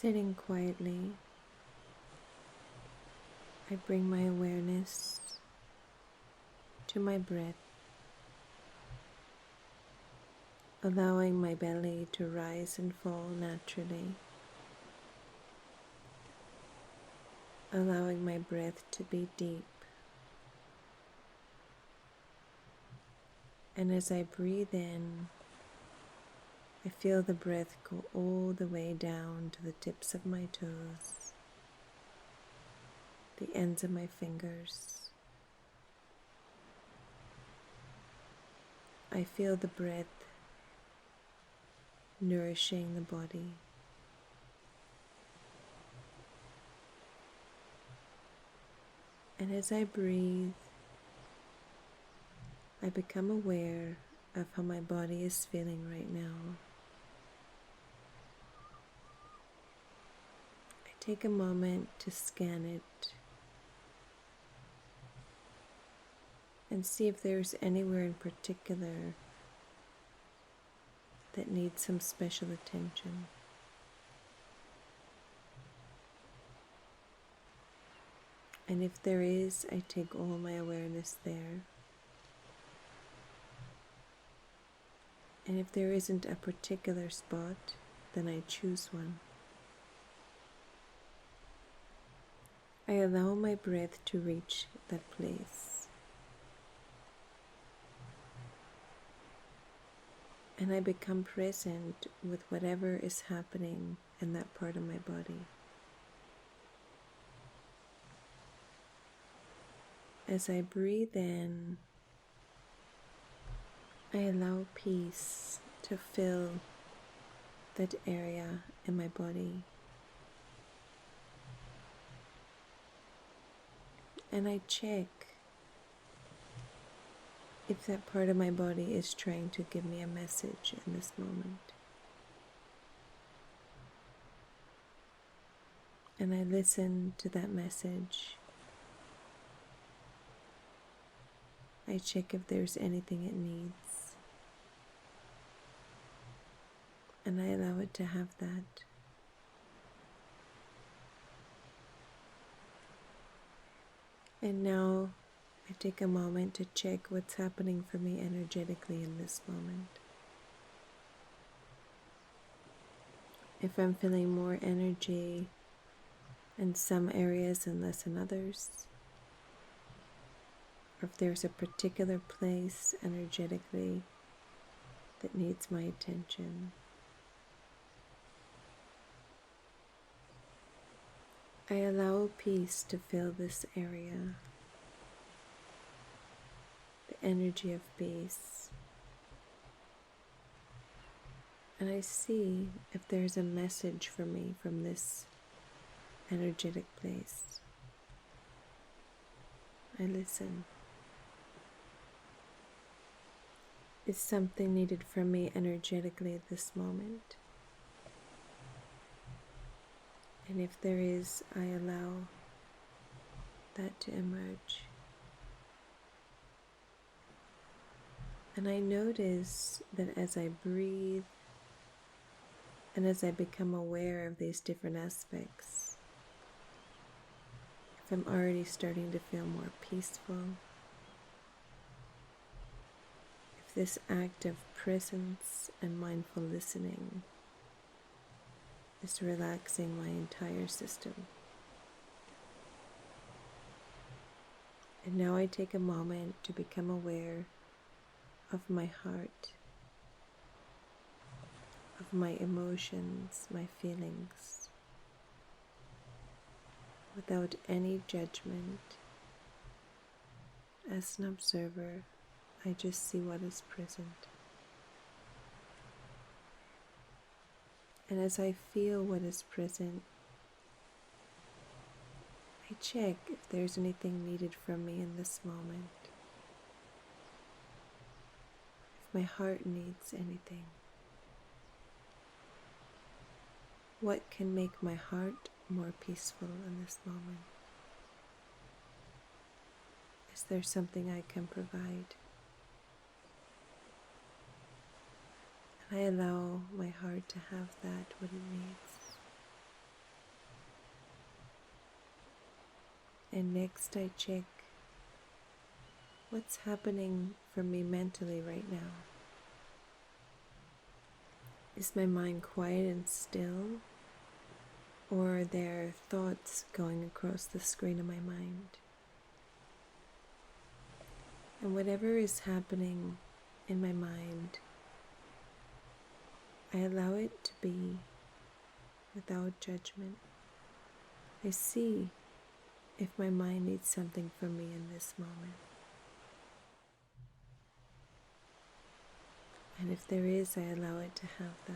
Sitting quietly, I bring my awareness to my breath, allowing my belly to rise and fall naturally, allowing my breath to be deep. And as I breathe in, I feel the breath go all the way down to the tips of my toes, the ends of my fingers. I feel the breath nourishing the body. And as I breathe, I become aware of how my body is feeling right now. I take a moment to scan it and see if there's anywhere in particular that needs some special attention. And if there is, I take all my awareness there. And if there isn't a particular spot, then I choose one. I allow my breath to reach that place. And I become present with whatever is happening in that part of my body. As I breathe in, I allow peace to fill that area in my body. And I check if that part of my body is trying to give me a message in this moment. And I listen to that message. I check if there's anything it needs. And I allow it to have that. And now I take a moment to check what's happening for me energetically in this moment. If I'm feeling more energy in some areas and less in others, or if there's a particular place energetically that needs my attention. I allow peace to fill this area, the energy of peace. And I see if there's a message for me from this energetic place. I listen. Is something needed from me energetically at this moment? And if there is, I allow that to emerge. And I notice that as I breathe and as I become aware of these different aspects, if I'm already starting to feel more peaceful, if this act of presence and mindful listening is relaxing my entire system. And now I take a moment to become aware of my heart, of my emotions, my feelings, without any judgment. As an observer, I just see what is present. And as I feel what is present, I check if there's anything needed from me in this moment. If my heart needs anything. What can make my heart more peaceful in this moment? Is there something I can provide? And I allow my heart to have that, what it needs. And next I check what's happening for me mentally right now. Is my mind quiet and still? Or are there thoughts going across the screen of my mind? And whatever is happening in my mind, I allow it to be without judgment. I see if my mind needs something from me in this moment. And if there is, I allow it to have that.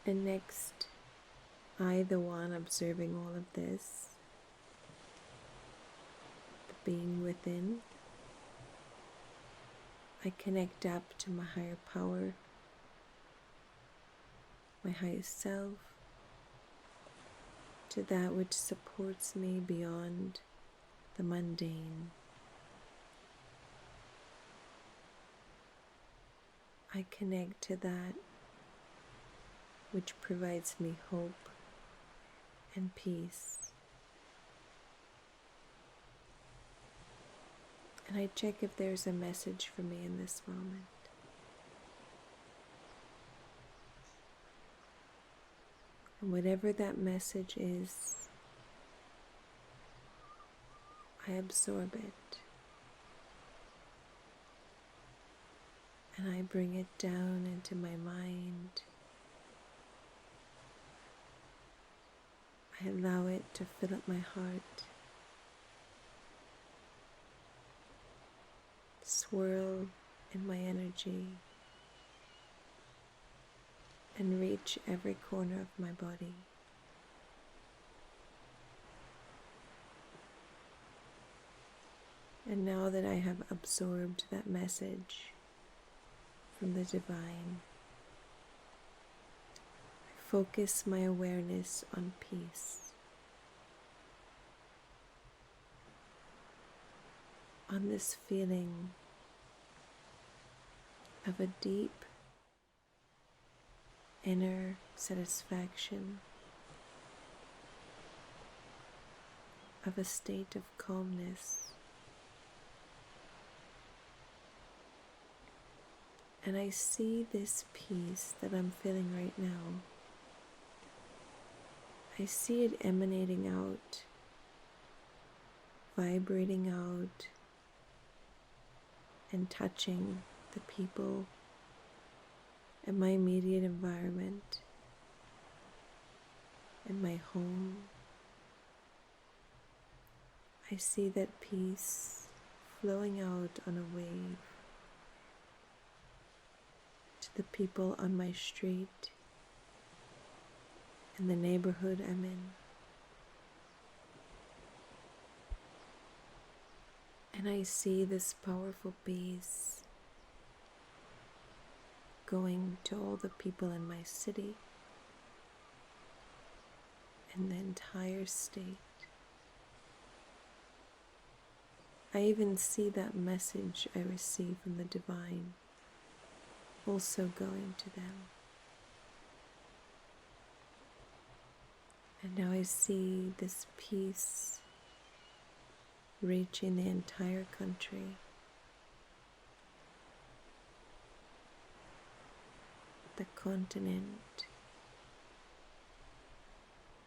And next, I, the one observing all of this, the being within, I connect up to my higher power, my highest self, to that which supports me beyond the mundane. I connect to that which provides me hope and peace. And I check if there's a message for me in this moment. And whatever that message is, I absorb it. And I bring it down into my mind. I allow it to fill up my heart, swirl in my energy, and reach every corner of my body. And now that I have absorbed that message from the divine, I focus my awareness on peace, on this feeling of a deep inner satisfaction, of a state of calmness. And I see this peace that I'm feeling right now. I see it emanating out, vibrating out, and touching the people in my immediate environment, in my home. I see that peace flowing out on a wave to the people on my street, in the neighborhood I'm in. And I see this powerful peace going to all the people in my city and the entire state. I even see that message I receive from the divine also going to them. And now I see this peace reaching the entire country, the continent,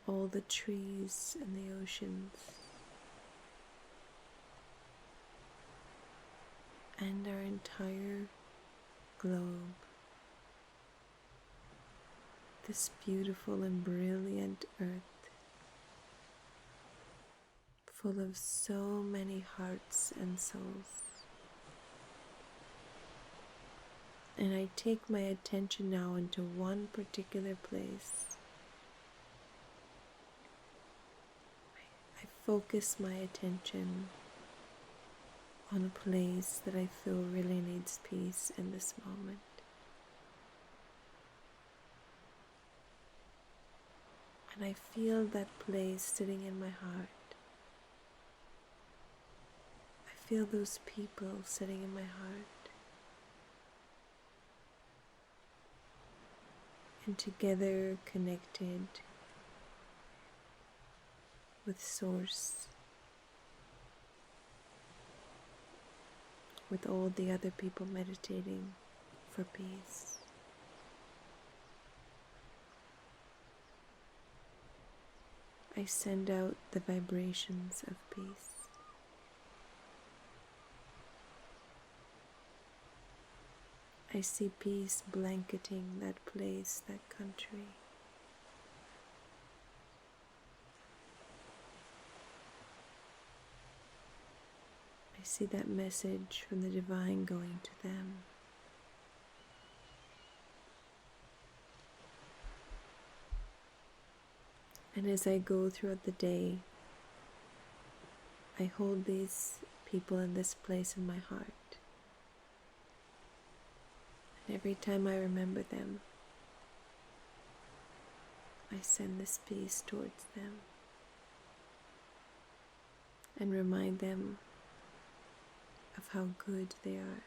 all the trees and the oceans, and our entire globe. This beautiful and brilliant earth, full of so many hearts and souls. And I take my attention now into one particular place. I focus my attention on a place that I feel really needs peace in this moment. And I feel that place sitting in my heart. I feel those people sitting in my heart. and together connected with Source, with all the other people meditating for peace. I send out the vibrations of peace. I see peace blanketing that place, that country. I see that message from the divine going to them. And as I go throughout the day, I hold these people in this place in my heart. And every time I remember them, I send this peace towards them and remind them of how good they are.